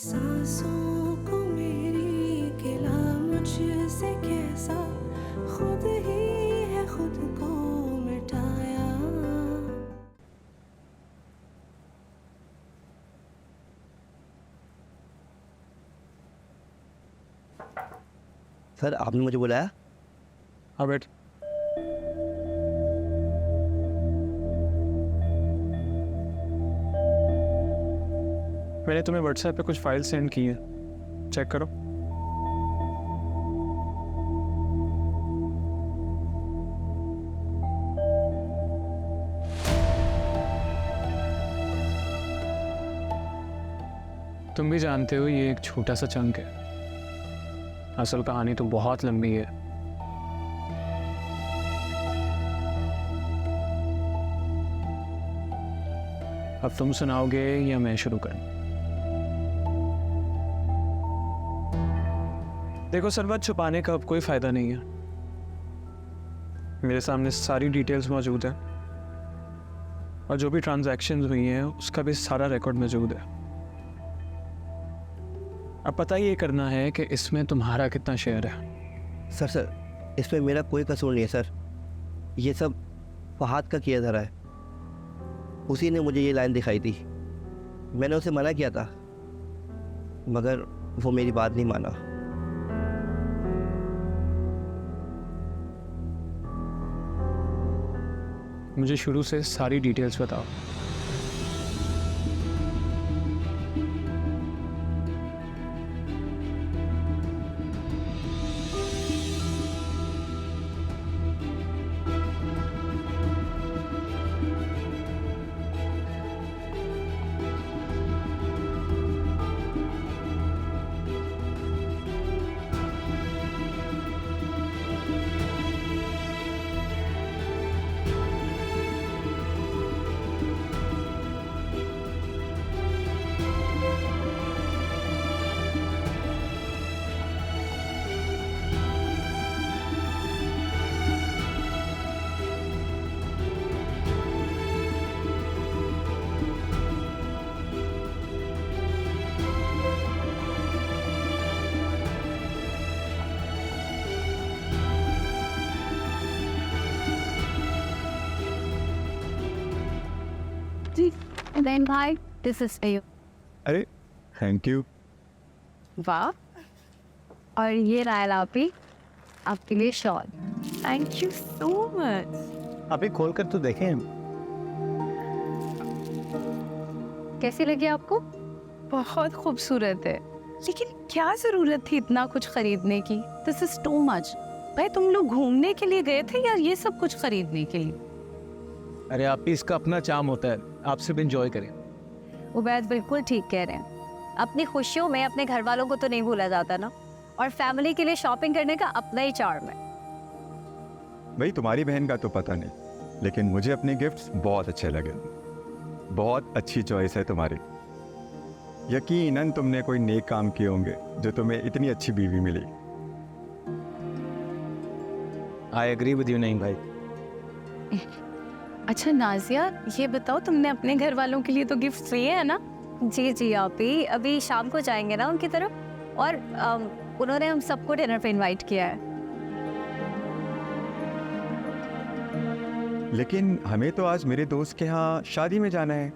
सांसों को मेरी गिला मुझसे कैसा, खुद ही है खुद को मिटाया। सर आपने मुझे बुलाया? हाँ बैठ। मैंने तुम्हें व्हाट्सएप पे कुछ फाइल सेंड की है, चेक करो। तुम भी जानते हो ये एक छोटा सा चंक है, असल कहानी तो बहुत लंबी है। अब तुम सुनाओगे या मैं शुरू करूं? देखो सरवत, छुपाने का अब कोई फायदा नहीं है। मेरे सामने सारी डिटेल्स मौजूद है और जो भी ट्रांजैक्शंस हुई हैं उसका भी सारा रिकॉर्ड मौजूद है। अब पता ये करना है कि इसमें तुम्हारा कितना शेयर है। सर इसमें मेरा कोई कसूर नहीं है सर, ये सब फहाद का किया धरा है। उसी ने मुझे ये लाइन दिखाई थी, मैंने उसे मना किया था मगर वो मेरी बात नहीं माना। मुझे शुरू से सारी डिटेल्स बताओ। Then भाई, this is for you. अरे थैंक यू। वाह, और ये रायल आपी आपके लिए shawl. Thank you so much. अभी खोल कर तो देखें। कैसी लगी आपको? बहुत खूबसूरत है, लेकिन क्या जरूरत थी इतना कुछ खरीदने की? This is too much. भाई तुम लोग घूमने के लिए गए थे या ये सब कुछ खरीदने के लिए? अरे आप ही, इसका अपना चार्म होता है, आप सिर्फ एंजॉय करें। उबैद बिल्कुल ठीक कह रहे हैं। अपनी खुशियों में अपने घर वालों को तो नहीं भूला जाता ना, और फैमिली के लिए शॉपिंग करने का अपना ही चार्म है। भाई तुम्हारी बहन का तो पता नहीं, लेकिन मुझे अपने गिफ्ट्स बहुत अच्छे लगे। बहुत अच्छी चॉइस है तुम्हारी। यकीनन तुमने कोई नेक काम किए होंगे जो तुम्हें इतनी अच्छी बीवी मिली। I agree with you. नहीं भाई, अच्छा नाजिया, ये बताओ तुमने अपने घर वालों के लिए तो गिफ्ट लिए है ना? जी जी आपी, अभी शाम को जाएंगे ना उनकी तरफ, और उन्होंने हम सबको डिनर पे इनवाइट किया है। लेकिन हमें तो आज मेरे दोस्त के यहाँ शादी में जाना है।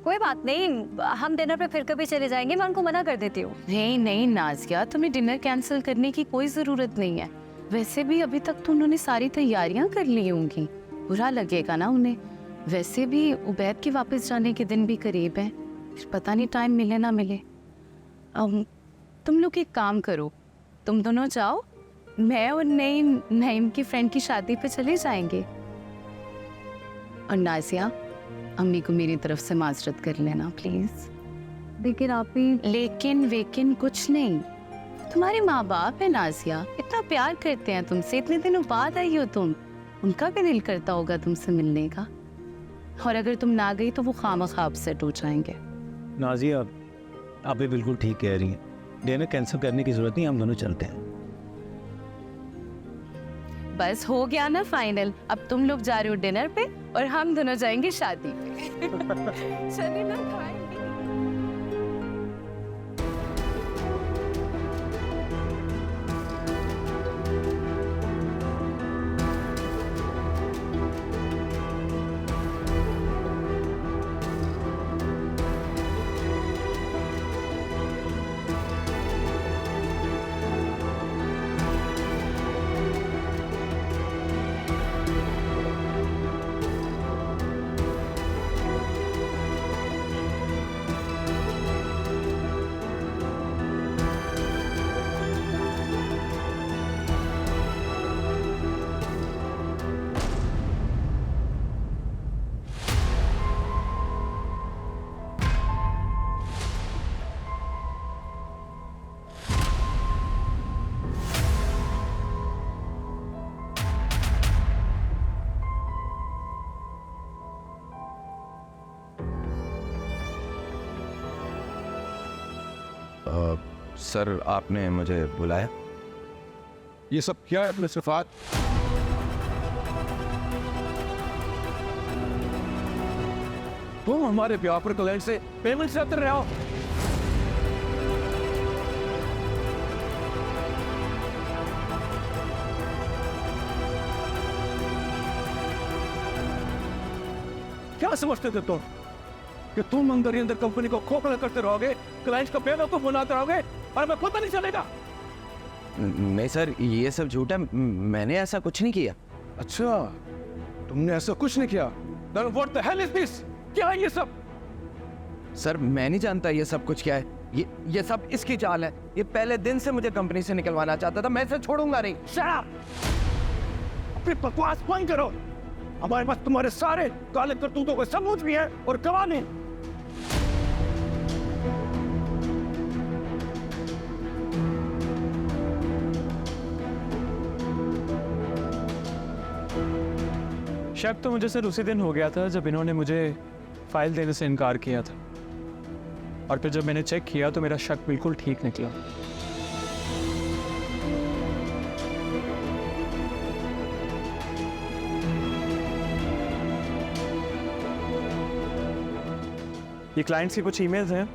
कोई बात नहीं, हम डिनर पे फिर कभी चले जाएंगे, मैं उनको मना कर देती हूँ। नहीं नहीं नाजिया, तुम्हें डिनर कैंसिल करने की कोई जरूरत नहीं है। वैसे भी अभी तक तो उन्होंने सारी तैयारियां कर ली होंगी, बुरा लगेगा ना उन्हें। वैसे भी उबैद के वापस जाने के दिन भी करीब है, फिर पता नहीं टाइम मिले ना मिले। तुम लोग एक काम करो, तुम दोनों जाओ, मैं और नईम की फ्रेंड की शादी पे चले जाएंगे। और नाजिया, अम्मी को मेरी तरफ से माजरत कर लेना प्लीज। लेकिन आपी, लेकिन वेकिन कुछ नहीं, तुम्हारे माँ बाप है नाजिया, इतना प्यार करते हैं तुमसे, इतने दिनों बाद आई हो तुम, उनका भी दिल करता होगा तुमसे मिलने का। और अगर तुम ना गई तो वो खामखा अपसेट हो जाएंगे। नाजिया आप भी बिल्कुल ठीक कह रही हैं, डिनर कैंसिल करने की जरूरत नहीं, हम दोनों चलते हैं। बस हो गया ना फाइनल, अब तुम लोग जा रहे हो डिनर पे और हम दोनों जाएंगे शादी पे। चलिए ना खाएंगे। सर आपने मुझे बुलाया? ये सब क्या है मिस्टर फहद? तुम हमारे व्यापार क्लाइंट से पेमेंट से रहे हो। क्या समझते थे तुम कि तुम अंदर ही अंदर कंपनी को खोखला करते रहोगे, क्लाइंट का बेवकूफ बनाते रहोगे और हमें पता नहीं चलेगा? नहीं सर, ये सब झूठ है, मैंने ऐसा कुछ नहीं किया। अच्छा, तुमने ऐसा कुछ नहीं किया? Then what the hell is this? क्या है ये सब? सर मैं नहीं जानता ये सब कुछ क्या है। ये सब इसकी चाल है। ये पहले दिन से मुझे कंपनी से निकलवाना चाहता था, मैं इसे छोड़ूंगा नहीं। Shut up! अपनी बकवास बंद करो। हमारे पास तुम्हारे सारे काले करतूतों के सबूत भी हैं और गवाह नहीं। शक तो मुझे सर उसी दिन हो गया था जब इन्होंने मुझे फाइल देने से इनकार किया था, और फिर जब मैंने चेक किया तो मेरा शक बिल्कुल ठीक निकला। ये क्लाइंट्स की कुछ ईमेल्स हैं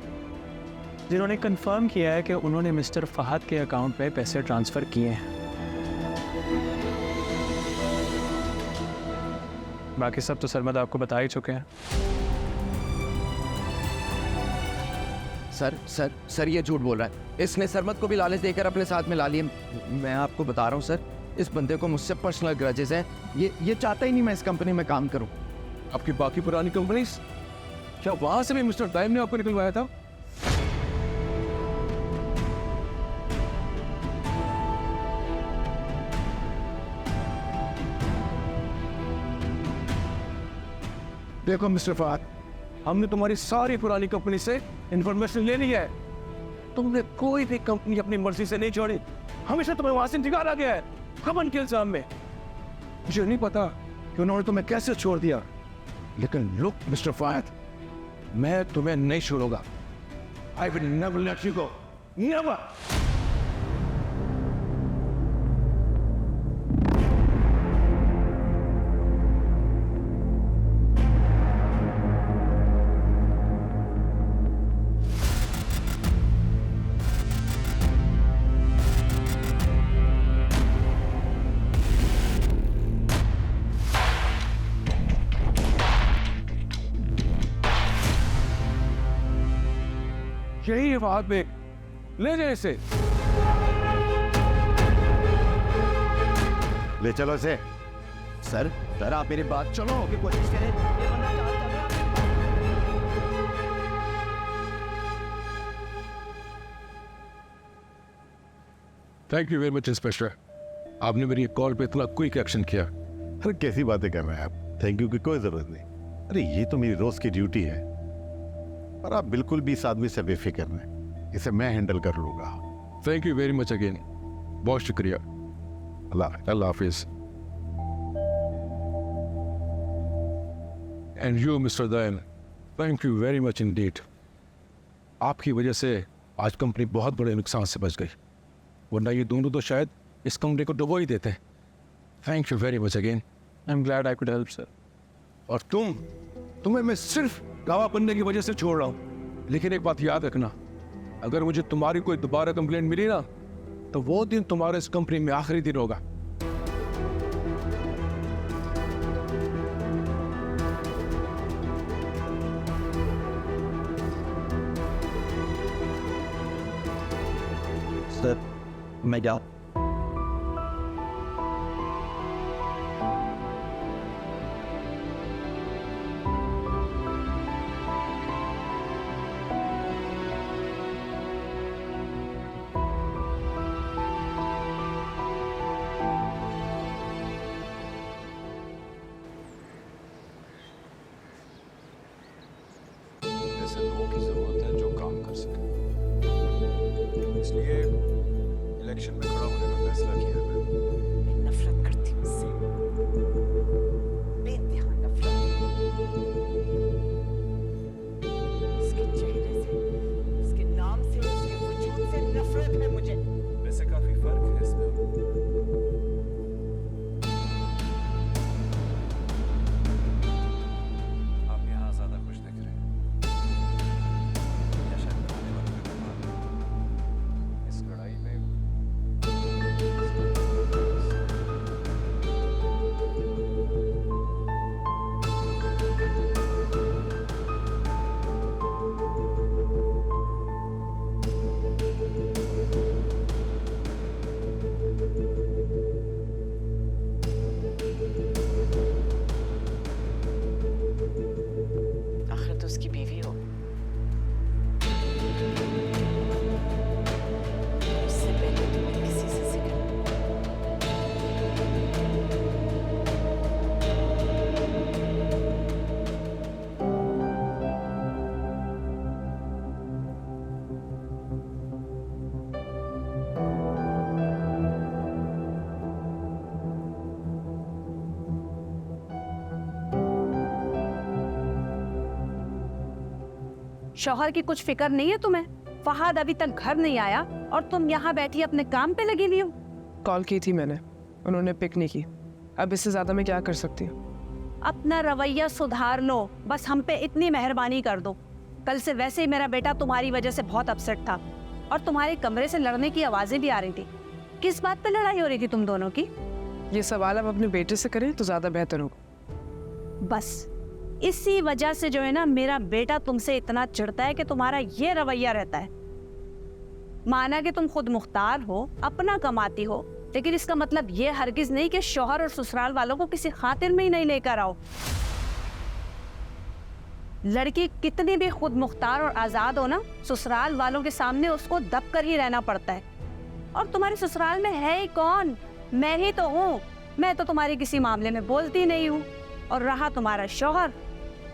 जिन्होंने कंफर्म किया है कि उन्होंने मिस्टर फहद के अकाउंट पे पैसे ट्रांसफ़र किए हैं। बाकी सब तो सरमद आपको बता ही चुके हैं। सर ये झूठ बोल रहा है। इसने सरमद को भी लालच देकर अपने साथ में ला लिए। मैं आपको बता रहा हूँ सर, इस बंदे को मुझसे पर्सनल ग्रजेस हैं। ये चाहता ही नहीं मैं इस कंपनी में काम करूँ। आपकी बाकी पुरानी कंपनीज, क्या वहां से भी मिस्टर टाइम ने आपको निकलवाया था? देखो मिस्टर फहद, हमने तुम्हारी सारी पुरानी कंपनी से इंफॉर्मेशन ले ली है। तुमने कोई भी कंपनी अपनी मर्जी से नहीं छोड़ी, हमेशा तुम्हें वहां से निकाला गया है खमन के इल्जाम में। मुझे नहीं पता कि उन्होंने तुम्हें कैसे छोड़ दिया, लेकिन लुक मिस्टर फहद, मैं तुम्हें नहीं छोड़ूंगा। I will never let you go, never. यही है फहद बेग, ले जाए इसे। ले चलो इसे। सर आप मेरी बात चलो की कोशिश करें। ये बंदा चाल चल रहा है। Thank you very much inspector, आपने मेरी कॉल पे इतना क्विक एक्शन किया। अरे कैसी बातें कर रहे हैं आप? थैंक यू की कोई जरूरत नहीं। अरे ये तो मेरी रोज की ड्यूटी है, और आप बिल्कुल भी इस आदमी से बेफिक्र रहें, इसे मैं हैंडल कर लूंगा। Thank you very much again, बहुत शुक्रिया। अल्लाह हाफिज। And you mister Dayan, thank you very much indeed. आपकी वजह से आज कंपनी बहुत बड़े नुकसान से बच गई, वरना ये दोनों तो शायद इस कंपनी को डुबो ही देते। Thank you very much again. I am glad I could help sir. और तुम्हें मैं सिर्फ गवाह बनने की वजह से छोड़ रहा हूं। लेकिन एक बात याद रखना, अगर मुझे तुम्हारी कोई दोबारा कंप्लेंट मिली ना, तो वो दिन तुम्हारे इस कंपनी में आखिरी दिन होगा। सर मैं जाऊँ? ऐसे लोगों की जरूरत है जो काम कर सके, इसलिए इलेक्शन में खड़ा होने का फैसला किया है मैंने। नफरत करती हूँ उससे, बेइंतहा नफरत। उसके चेहरे से, उसके नाम से, उसके वजूद से नफरत है मुझे। वैसे काफी फर्क है इसमें। आप यहाँ ज्यादा खुश दिख रहे हैं, या शायद खाने वाले के बाद इस लड़ाई में आखिर तो उसकी बीवी हो। उससे पहले तुम्हें किसी से जिक्र शौहर की कुछ फिक्र नहीं है तुम्हें? फहाद अभी तक घर नहीं आया और तुम यहाँ बैठी अपने काम पे लगी हुई हो। कॉल की थी मैंने, उन्होंने पिक नहीं की। अब इससे ज्यादा मैं क्या कर सकती हूँ? अपना रवैया सुधार लो, बस हम पे इतनी मेहरबानी कर दो। कल से वैसे ही मेरा बेटा तुम्हारी वजह से बहुत अपसेट था और तुम्हारे कमरे से लड़ने की आवाजें भी आ रही थी। किस बात पे लड़ाई हो रही थी तुम दोनों की? ये सवाल आप अपने बेटे से करें तो ज्यादा बेहतर होगा। बस इसी वजह से जो है ना, मेरा बेटा तुमसे इतना चिढ़ता है कि तुम्हारा ये रवैया रहता है। माना कि तुम खुद मुख्तार हो, अपना कमाती हो, लेकिन इसका मतलब ये हरगिज नहीं कि शौहर और ससुराल वालों को किसी खातिर में ही नहीं लेकर आओ। लड़की कितनी भी खुद मुख्तार और आजाद हो ना, ससुराल वालों के सामने उसको दब कर ही रहना पड़ता है। और तुम्हारे ससुराल में है ही कौन? मैं ही तो हूँ। मैं तो तुम्हारी किसी मामले में बोलती नहीं हूँ। और रहा तुम्हारा शौहर,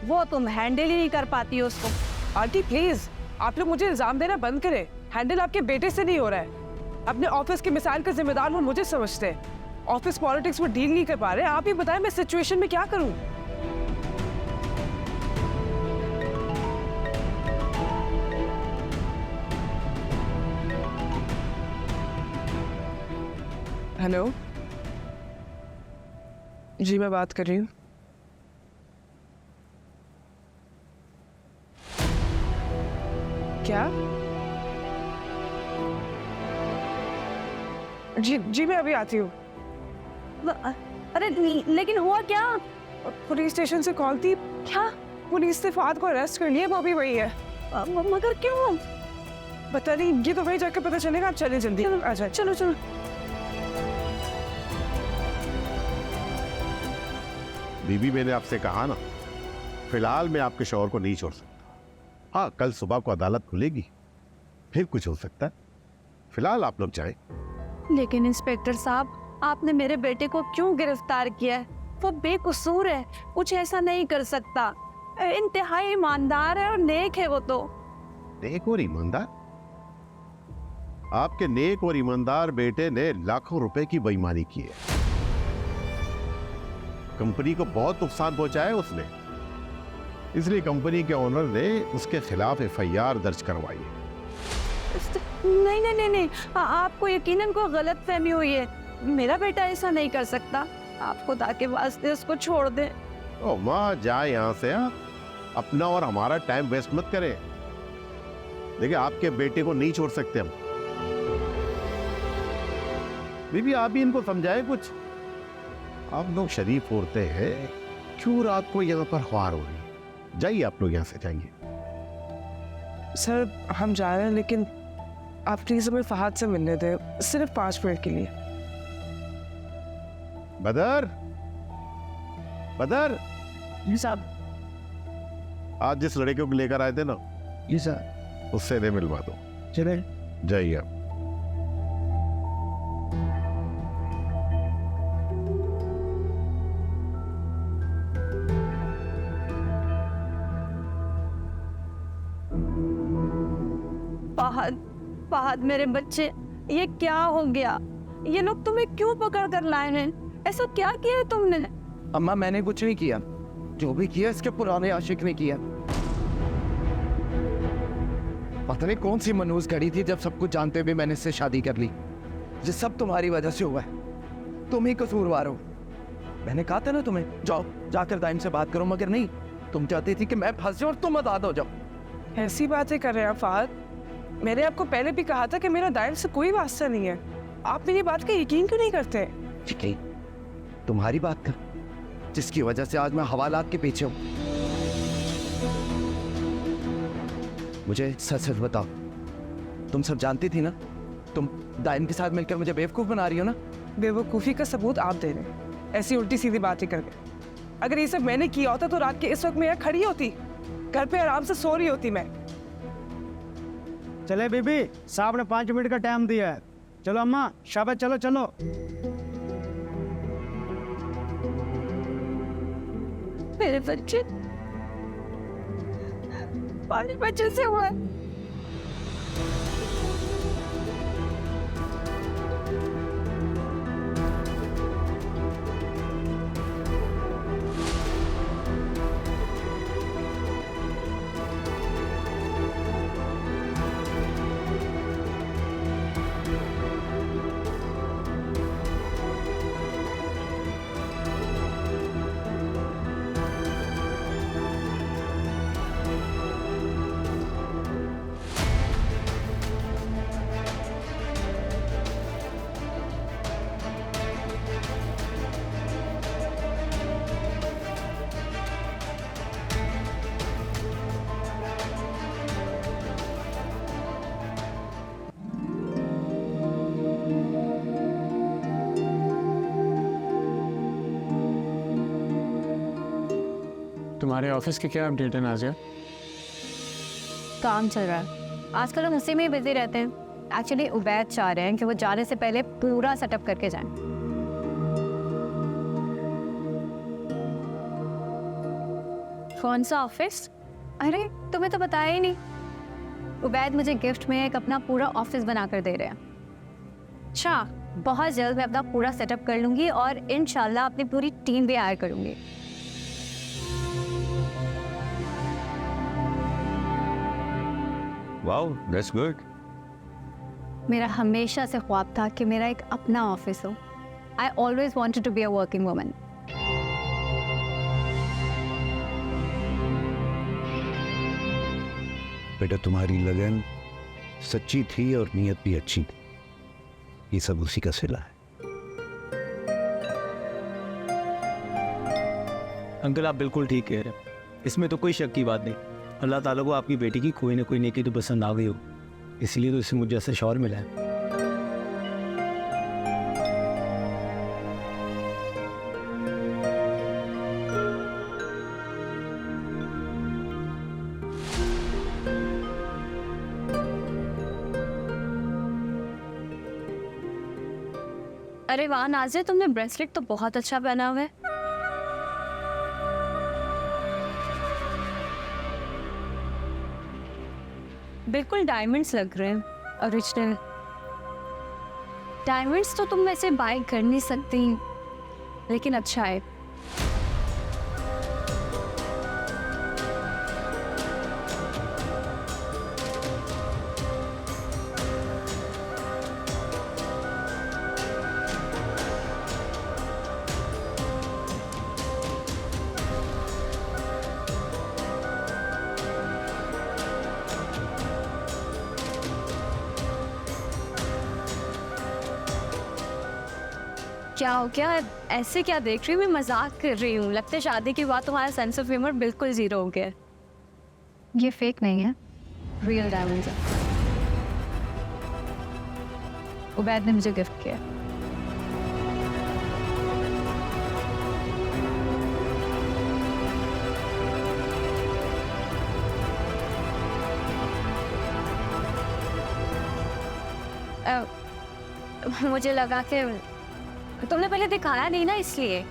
वो तुम हैंडल ही नहीं कर पाती हो उसको। आंटी प्लीज, आप लोग मुझे इल्जाम देना बंद करें। हैंडल आपके बेटे से नहीं हो रहा है। अपने ऑफिस के मिसाइल का जिम्मेदार वो मुझे समझते हैं। ऑफिस पॉलिटिक्स में डील नहीं कर पा रहे। आप ही बताएं मैं सिचुएशन में क्या करूं? हेलो जी, मैं बात कर रही हूँ। क्या? जी मैं अभी आती हूँ। अरे लेकिन हुआ क्या? पुलिस स्टेशन से कॉल थी। क्या? पुलिस ने फहद को अरेस्ट कर लिया, वो भी वही है। मगर क्यों? पता नहीं, ये तो वही जाकर पता चलेगा। आप चले जल्दी, आ जाए। चलो चलो। बीबी, मैंने आपसे कहा ना, फिलहाल मैं आपके शौहर को नहीं छोड़ सकता। हाँ, कल सुबह को अदालत खुलेगी, फिर कुछ हो सकता है। फिलहाल आप लोग जाएं। लेकिन इंस्पेक्टर साहब, आपने मेरे बेटे को क्यों गिरफ्तार किया है? वो बेकसूर है, कुछ ऐसा नहीं कर सकता। इंतहाई ईमानदार है और नेक है वो तो। नेक और ईमानदार? आपके नेक और ईमानदार बेटे ने लाखों रुपए की बेईमानी की है। कंपनी को बहुत नुकसान पहुंचाया है उसने, इसलिए कंपनी के ओनर ने उसके खिलाफ एफआईआर दर्ज करवाई है। नहीं नहीं नहीं नहीं, आपको यकीनन कोई गलतफहमी हुई है। मेरा बेटा ऐसा नहीं कर सकता। आप खुदा के वास्ते उसको छोड़ दें। ओ माँ जाए यहाँ से। आप अपना और हमारा टाइम वेस्ट मत करें। देखिए आपके बेटे को नहीं छोड़ सकते हम। बीबी आप भी इनको समझाए कुछ। आप लोग शरीफ औरतें हैं, क्यों रात को यहाँ पर ख्वार हो रही? जाइए आप लोग यहाँ से जाइए। सर हम जा रहे हैं, लेकिन आप प्लीज हमें फहद से मिलने दें, सिर्फ 5 मिनट के लिए। बदर, बदर, जी साहब। आज जिस लड़के को लेकर आए थे ना, जी सर। उससे इन्हें मिलवा दो। चले। जाइए आप। फहद मेरे बच्चे, ये क्या हो गया? ये लोग तुम्हें क्यों पकड़ कर लाए हैं? ऐसा क्या किया है तुमने? अम्मा मैंने कुछ नहीं किया, जो भी किया इसके पुराने आशिक ने किया। पता नहीं कौन सी मनहूस घड़ी थी जब सब कुछ जानते हुए मैंने इससे शादी कर ली। ये सब तुम्हारी वजह से हुआ है, तुम ही कसूरवार हो। मैंने कहा था ना तुम्हें, जाओ जाकर दाइम से बात करो, मगर नहीं, तुम चाहती थी कि मैं फंस जाऊं और तुम आजाद हो जाओ। ऐसी बातें कर रहे हैं आप फहद? मैंने आपको पहले भी कहा था कि मेरा दाइम से कोई वास्ता नहीं है। आप मेरी बात का यकीन क्यों नहीं करते? ठीक है, तुम्हारी बात कर, जिसकी वजह से आज मैं हवालात के पीछे हूं। मुझे सच सच बताओ, तुम सब जानती थी ना? तुम दाइम के साथ मिलकर मुझे बेवकूफ बना रही हो ना? बेवकूफ़ी का सबूत आप दे रहे हैं, ऐसी उल्टी सीधी बातें करके। अगर ये सब मैंने किया होता तो रात के इस वक्त मैं यहाँ खड़ी होती, घर पे आराम से सो रही होती मैं। चले बीबी, साहब ने 5 मिनट का टाइम दिया है। चलो अम्मा, शाबाश, चलो चलो। मेरे बच्चे, 5 बच्चे से हुआ है। तुम्हारे ऑफिस की क्या अपडेट है नाजिया? काम चल रहा है आजकल, हम उसी में ही बिजी रहते हैं। एक्चुअली उबैद चाह रहे हैं कि वो जाने से पहले पूरा सेटअप करके जाएं। कौन सा ऑफिस? अरे तुम्हें तो बताया ही नहीं। उबैद मुझे गिफ्ट में एक अपना पूरा ऑफिस बना कर दे रहे हैं। अच्छा, बहुत जल्द मैं अपना पूरा सेटअप कर लूंगी और इंशाल्लाह अपनी पूरी टीम भी हायर करूंगी। Wow, that's good. मेरा हमेशा से ख्वाब था कि मेरा एक अपना ऑफिस हो। I always wanted to be a working woman. बेटा तुम्हारी लगन सच्ची थी और नीयत भी अच्छी थी, ये सब उसी का सिला है। अंकल आप बिल्कुल ठीक कह रहे हैं, इसमें तो कोई शक की बात नहीं। अल्लाह ताला को आपकी बेटी की कोई ना कोई नेकी तो पसंद आ गई हो, इसलिए तो इसे मुझे ऐसा शौहर मिला है। अरे वाह नाज़िया, तुमने ब्रेसलेट तो बहुत अच्छा पहना हुआ है। बिल्कुल डायमंड्स लग रहे हैं, ओरिजिनल। डायमंड्स तो तुम वैसे बाय कर नहीं सकती, लेकिन अच्छा है। क्या हो गया? ऐसे क्या देख रही हूँ? मैं मजाक कर रही हूँ। लगता है शादी के बाद तुम्हारा सेंस ऑफ ह्यूमर बिल्कुल जीरो हो गया। ये फेक नहीं है, रियल डायमंड्स है। उबैद ने मुझे गिफ्ट किया। मुझे लगा कि तुमने पहले दिखाया नहीं ना, इसलिए।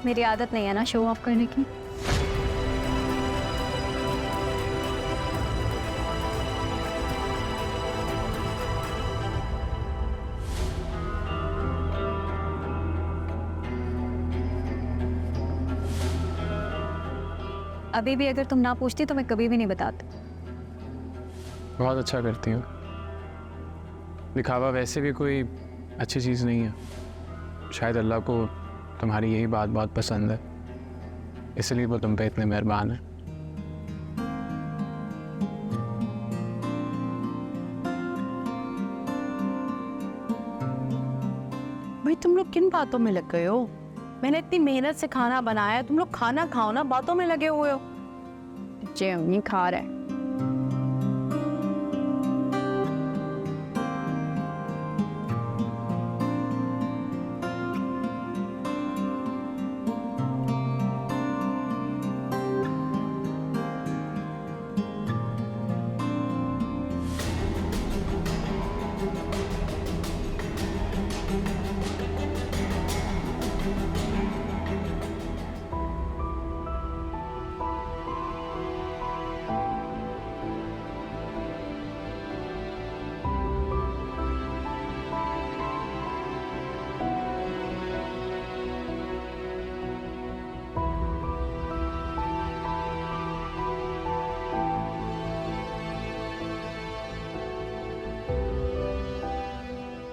मेरी आदत नहीं है ना शो ऑफ करने की। अभी भी अगर तुम ना पूछती तो मैं कभी भी नहीं बताती। बहुत अच्छा करती हूँ। दिखावा वैसे भी कोई अच्छी चीज़ नहीं है। शायद अल्लाह को तुम्हारी यही बात बहुत पसंद है, इसलिए वो तुम पे इतने मेहरबान है। भाई तुम लोग किन बातों में लग गए हो? मैंने इतनी मेहनत से खाना बनाया, तुम लोग खाना खाओ ना, बातों में लगे हुए हो। जे नहीं खा रहा है।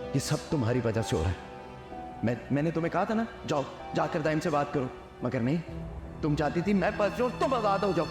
ये सब तुम्हारी वजह से हो रहा है। मैंने तुम्हें कहा था ना, जाओ जाकर दाइम से बात करो, मगर नहीं, तुम चाहती थी मैं फंस जाऊं, तुम आजाद हो जाओ।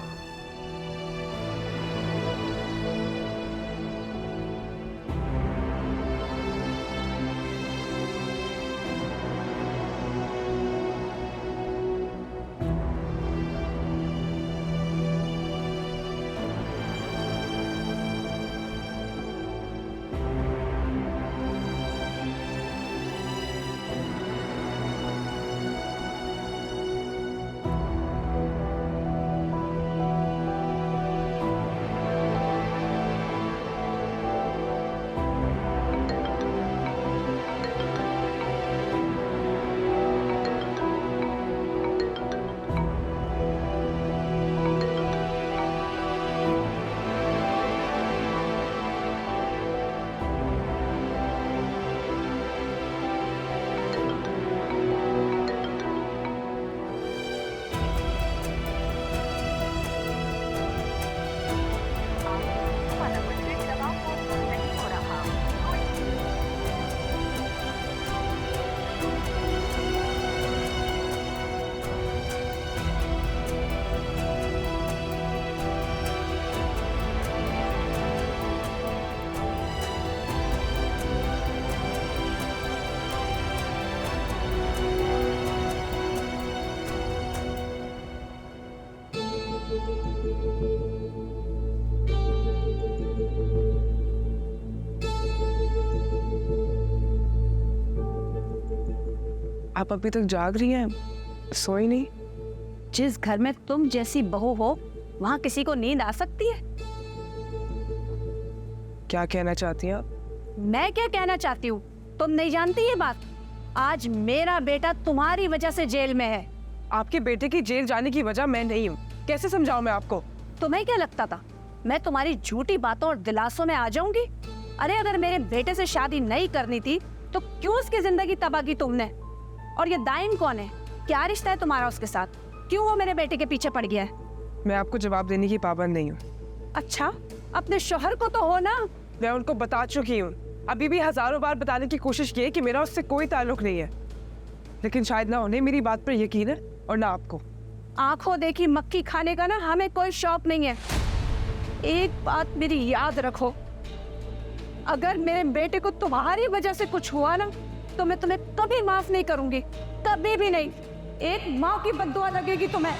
आप अभी तक जाग रही हैं? सोई नहीं? जिस घर में तुम जैसी बहू हो वहां किसी को नींद आ सकती है? क्या कहना चाहती हैं आप? मैं क्या कहना चाहती हूँ, तुम नहीं जानती ये बात? आज मेरा बेटा तुम्हारी वजह से जेल में है। आपके बेटे की जेल जाने की वजह मैं नहीं हूँ। कैसे समझाऊं मैं आपको? तुम्हें क्या लगता था मैं तुम्हारी झूठी बातों और दिलासों में आ जाऊंगी? अरे अगर मेरे बेटे से शादी नहीं करनी थी तो क्यों उसकी जिंदगी तबाह की तुमने? और ये दाइन कौन है? क्या रिश्ता है तुम्हारा उसके साथ? क्यों वो मेरे बेटे के पीछे पड़ गया है? मैं आपको जवाब देने की पाबंद नहीं हूँ। अच्छा, अपने शौहर को तो हो ना। मैं उनको बता चुकी हूँ, अभी भी हजारों बार बताने की कोशिश की है कि मेरा उससे कोई ताल्लुक नहीं है, लेकिन शायद ना उन्हें मेरी बात पर यकीन है और ना आपको। आंखों देखी मक्खी खाने का ना हमें कोई शौक नहीं है। एक बात मेरी याद रखो, अगर मेरे बेटे को तुम्हारी वजह से कुछ हुआ ना तो मैं तुम्हें कभी माफ नहीं करूंगी, कभी भी नहीं। एक माँ की बद्दुआ लगेगी तुम्हें।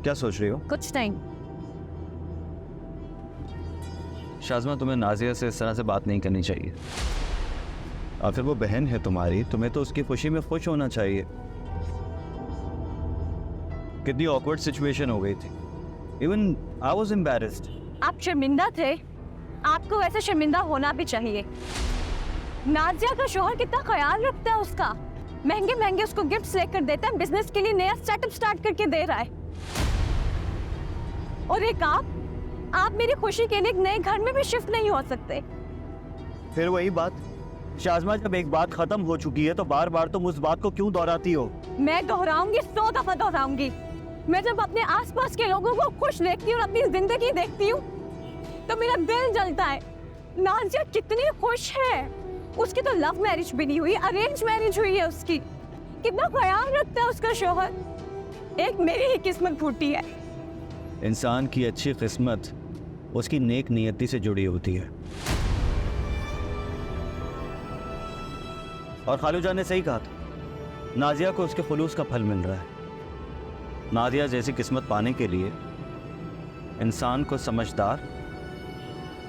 क्या सोच रही हो? कुछ नहीं। शाज़मा, तुम्हें नाजिया से इस तरह से बात नहीं करनी चाहिए। आखिर वो बहन है तुम्हारी, तुम्हें तो उसकी खुशी में खुश होना चाहिए। कितनी ऑकवर्ड सिचुएशन हो गई थी। Even I was embarrassed. आप शर्मिंदा थे, आपको वैसे शर्मिंदा होना भी चाहिए। नाजिया का शोहर कितना ख्याल रखता है उसका, महंगे महंगे उसको गिफ्ट्स लेकर देता है, बिजनेस के लिए नया स्टार्टअप स्टार्ट करके दे रहा है। और एक आप मेरी खुशी के लिए एक नए घर में भी शिफ्ट नहीं हो सकते। फिर वही बात शाज़मा, जब एक बात खत्म हो चुकी है तो बार बार तुम उस बात को क्यों दोहराती हो? मैं दोहराऊंगी, 100 दफा दोहराऊंगी। मैं जब अपने आसपास के लोगों को खुश देखती हूँ और अपनी जिंदगी देखती हूँ तो मेरा दिल जलता है। नाजिया कितनी खुश है, उसकी तो लव मैरिज भी नहीं हुई, अरेंज मैरिज हुई है उसकी। कितना ख्याल रखता है उसका शोहर। एक मेरी ही किस्मत फूटी है। इंसान की अच्छी किस्मत उसकी नेक नियति से जुड़ी होती है। और खालूजा ने सही कहा था, नाजिया को उसके खुलूस का फल मिल रहा है। नाजिया जैसी किस्मत पाने के लिए इंसान को समझदार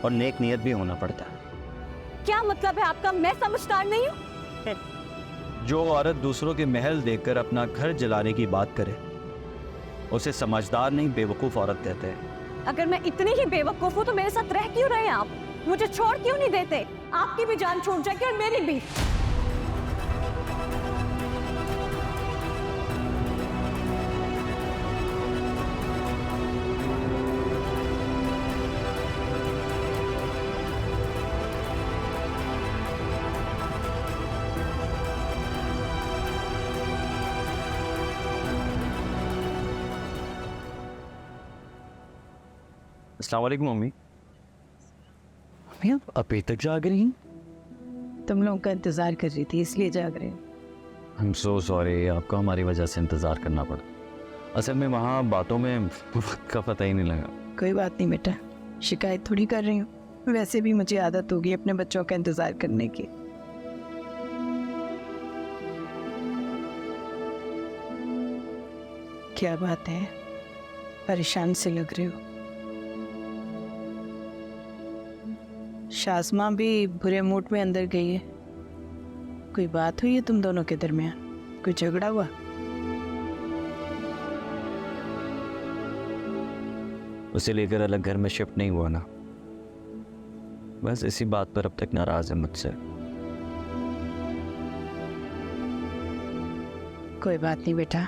और नेक नियत भी होना पड़ता है। क्या मतलब है आपका? मैं समझदार नहीं हूँ। जो औरत दूसरों के महल देखकर अपना घर जलाने की बात करे उसे समझदार नहीं बेवकूफ़ औरत कहते हैं। अगर मैं इतनी ही बेवकूफ हूँ तो मेरे साथ रह क्यों रहे हैं आप? मुझे छोड़ क्यों नहीं देते? आपकी भी जान छूट जाएगी और मेरी भी। अस्सलाम वालेकुम मम्मी। आप अभी तक जाग रही हैं? तुम लोगों का इंतजार कर रही थी इसलिए जाग रहे हैं। आई एम सो सॉरी, आपको हमारी वजह से इंतज़ार करना पड़ा। असल में वहाँ बातों में वक्त का पता ही नहीं लगा। कोई बात नहीं बेटा, शिकायत थोड़ी कर रही हूँ। वैसे भी मुझे आदत होगी अपने बच्चों का इंतजार करने की। क्या बात है, परेशान से लग रहे हो? शाज़मा भी बुरे मूड में अंदर गई है। कोई बात हुई है तुम दोनों के दरमियान? कोई झगड़ा हुआ? उसे लेकर अलग घर में शिफ्ट नहीं हुआ ना, बस इसी बात पर अब तक नाराज है मुझसे। कोई बात नहीं बेटा,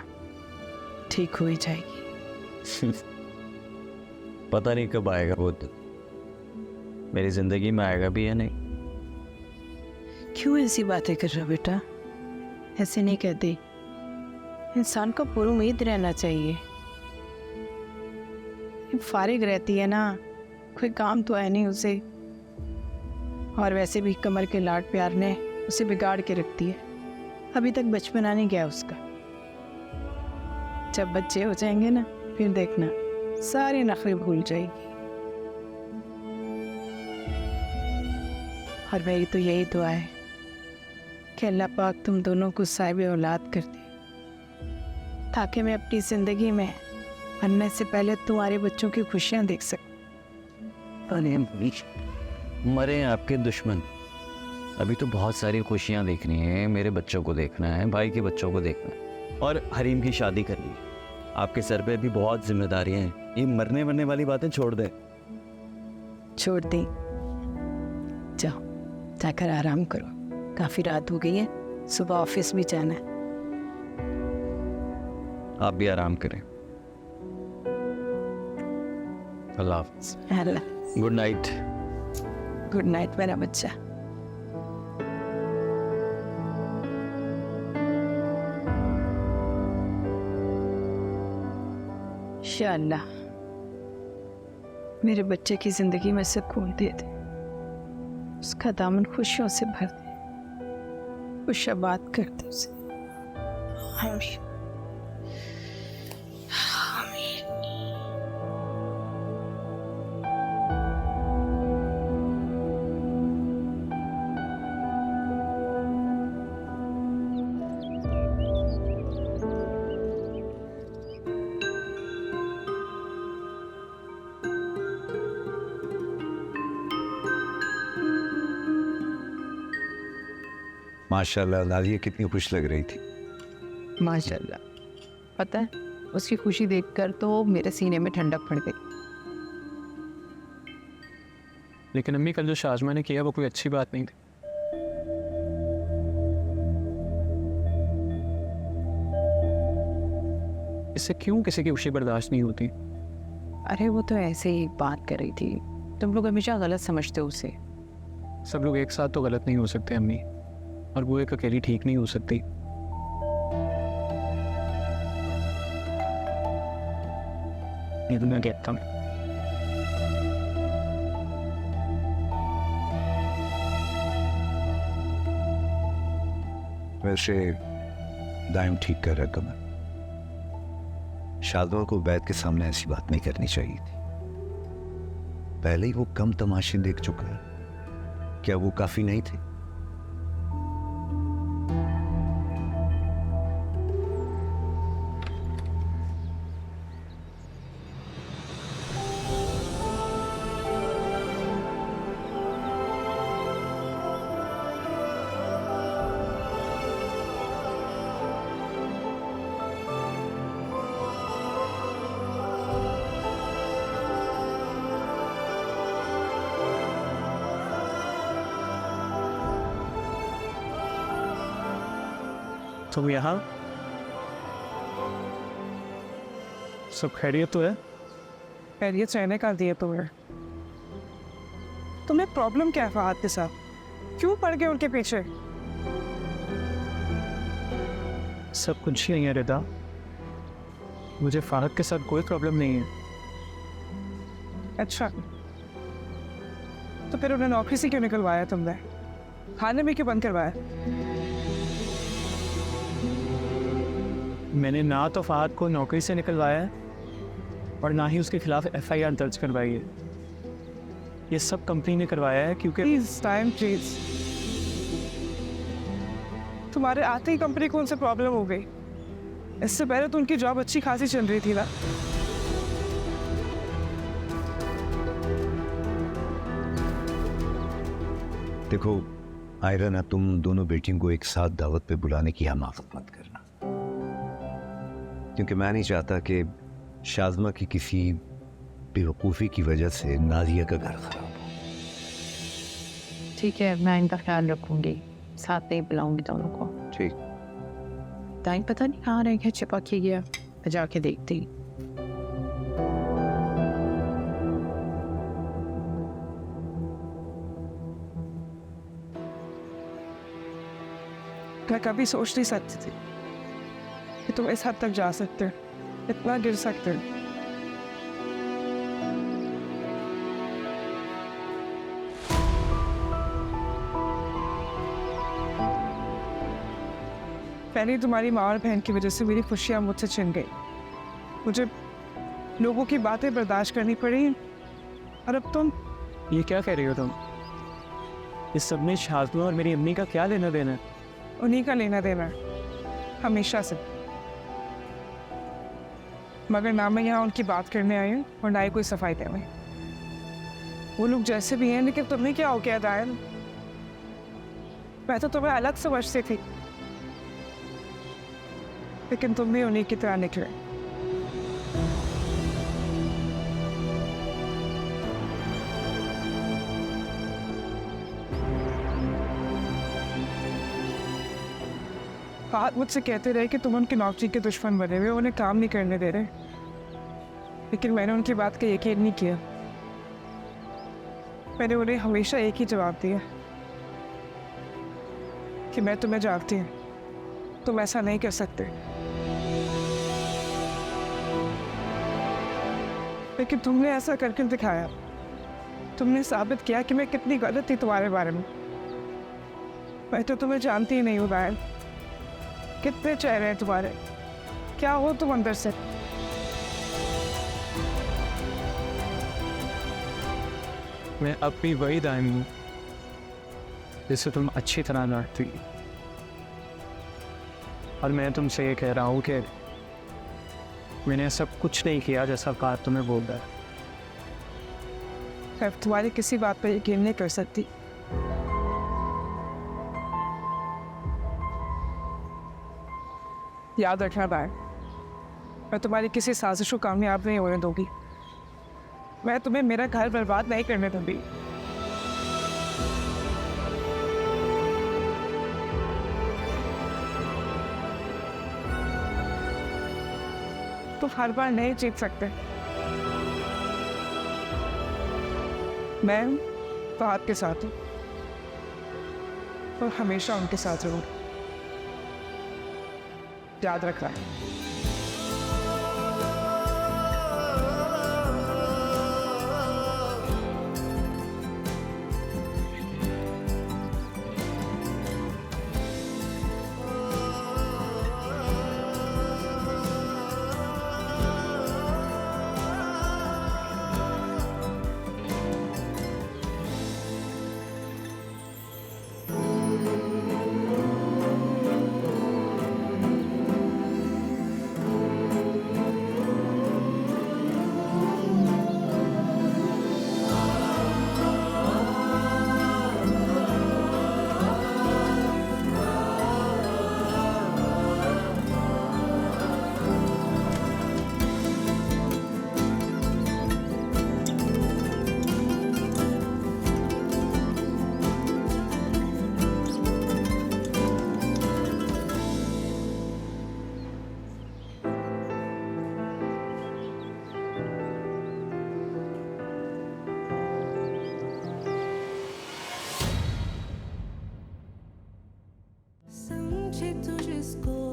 ठीक हो ही जाएगी। पता नहीं कब आएगा वो दिन, मेरी जिंदगी में आएगा भी या नहीं। क्यों ऐसी बातें कर रहे हो बेटा? ऐसे नहीं कहते। इंसान को पूरी उम्मीद रहना चाहिए। फारिग रहती है ना, कोई काम तो है नहीं उसे, और वैसे भी कमर के लाड प्यार ने उसे बिगाड़ के रखती है। अभी तक बचपना नहीं गया उसका। जब बच्चे हो जाएंगे ना, फिर देखना सारे नखरे भूल जाएगी। और मेरी तो यही दुआ है कि अल्लाह पाक तुम दोनों को साहिब औलाद कर दे, ताकि मैं अपनी ज़िंदगी में मरने से पहले तुम्हारे बच्चों की खुशियाँ देख सकूं। अरे मरे आपके दुश्मन, अभी तो बहुत सारी खुशियाँ देखनी है, मेरे बच्चों को देखना है, भाई के बच्चों को देखना है और हरीम की शादी करनी है। आपके सर पे भी बहुत जिम्मेदारियाँ हैं, ये मरने मरने वाली बातें छोड़ दें। छोड़ दी, जाओ जाकर आराम करो, काफ़ी रात हो गई है, सुबह ऑफिस भी जाना है। आप भी आराम करें। अल्लाह हाफ़िज़। अल्लाह, गुड नाइट। गुड नाइट मेरा बच्चा। इंशाअल्लाह मेरे बच्चे की जिंदगी में सुकून दे दे, उसका दामन खुशियों से भर दे, खुशाबाद कर दे उसे। आमीन। माशाल्लाह नाज़िया कितनी खुश लग रही थी। माशाल्लाह, पता है उसकी खुशी देखकर तो मेरे सीने में ठंडक पड़ गई। लेकिन अम्मी कल जो शाज़मा ने किया वो कोई अच्छी बात नहीं थी। इससे क्यों किसी की खुशी बर्दाश्त नहीं होती? अरे वो तो ऐसे ही बात कर रही थी, तुम लोग हमेशा गलत समझते हो उसे। सब लोग एक साथ तो गलत नहीं हो सकते अम्मी, और वो एक अकेली ठीक नहीं हो सकती। ये तो मैं कहता हूँ। वैसे दाइम ठीक कर रहा कमर, शाज़मा को वैद के सामने ऐसी बात नहीं करनी चाहिए थी। पहले ही वो कम तमाशे देख चुका है, क्या वो काफी नहीं थे? तुम यहाँ? सब खैरियत तो है? खैरियत रहने का दिए तुम्हें। तुम्हें प्रॉब्लम क्या है फहद के साथ? क्यों पड़ गए उनके पीछे? सब कुछ नहीं है रिदा, मुझे फहद के साथ कोई प्रॉब्लम नहीं है। अच्छा, तो फिर उन्हें नौकरी से क्यों निकलवाया तुमने? खाने में क्यों बंद करवाया? मैंने ना तो फहद को नौकरी से निकलवाया है और ना ही उसके खिलाफ FIR दर्ज करवाई है। ये सब कंपनी ने करवाया है क्योंकि प्लीज टाइम प्लीज। तुम्हारे आते ही कंपनी को उनसे प्रॉब्लम हो गई। इससे पहले तो उनकी जॉब अच्छी खासी चल रही थी ना। देखो आयरन, ना तुम दोनों बेटियों को एक साथ दावत पे बुलाने की हमाकत मत करना, क्योंकि मैं नहीं चाहता कि शाज़मा की किसी बेवकूफ़ी की वजह से नाज़िया का घर खराब हो। ठीक है, मैं इनका ख्याल रखूंगी, साथ नहीं बुलाऊंगी दोनों को। ठीक। टाइम पता नहीं कहाँ रह गया, छिपा के गया, मैं जाके देखती। मैं कभी सोच नहीं सकती थी कि तुम इस हद तक जा सकते हो, इतना गिर सकते हो। पहले तुम्हारी माँ और बहन की वजह से मेरी खुशियाँ मुझसे छिन गई। मुझे लोगों की बातें बर्दाश्त करनी पड़ी, और अब तुम ये क्या कह रही हो तुम? इस सब में शाज़मा और मेरी अम्मी का क्या लेना देना है? उन्हीं का लेना देना है, हमेशा से। मगर ना मैं यहाँ उनकी बात करने आई हूँ और ना ही कोई सफाई देने। वो लोग जैसे भी हैं, लेकिन तुम्हें क्या हो गया दायल? मैं तो तुम्हें अलग समझती थी, लेकिन तुम भी उन्हीं की तरह निकले। बात मुझसे कहते रहे कि तुम उनकी नौकरी के दुश्मन बने हुए, उन्हें काम नहीं करने दे रहे, लेकिन मैंने उनकी बात का यकीन नहीं किया। मैंने उन्हें हमेशा एक ही जवाब दिया कि मैं तुम्हें जानती हूँ, तुम ऐसा नहीं कर सकते। लेकिन तुमने ऐसा करके दिखाया, तुमने साबित किया कि मैं कितनी गलत थी तुम्हारे बारे में। मैं तो तुम्हें जानती ही नहीं हूँ दायल। कितने चेहरे हैं तुम्हारे, क्या हो तुम अंदर से? मैं अब भी वही दायम हूँ जिसे तुम अच्छी तरह जानती। और मैं तुमसे ये कह रहा हूँ कि मैंने सब कुछ नहीं किया जैसा कार तुम्हें बोल रहा है। मैं तुम्हारी किसी बात पर यकीन नहीं कर सकती। याद रखना दायल, मैं तुम्हारी किसी साजिश को कामयाब नहीं होने दूंगी। मैं तुम्हें मेरा घर बर्बाद नहीं करने दूंगी। तुम हर बार नहीं जीत सकते। मैं फहद के साथ हूँ और हमेशा उनके साथ रहूँगी। याद रखना। समझे तुझको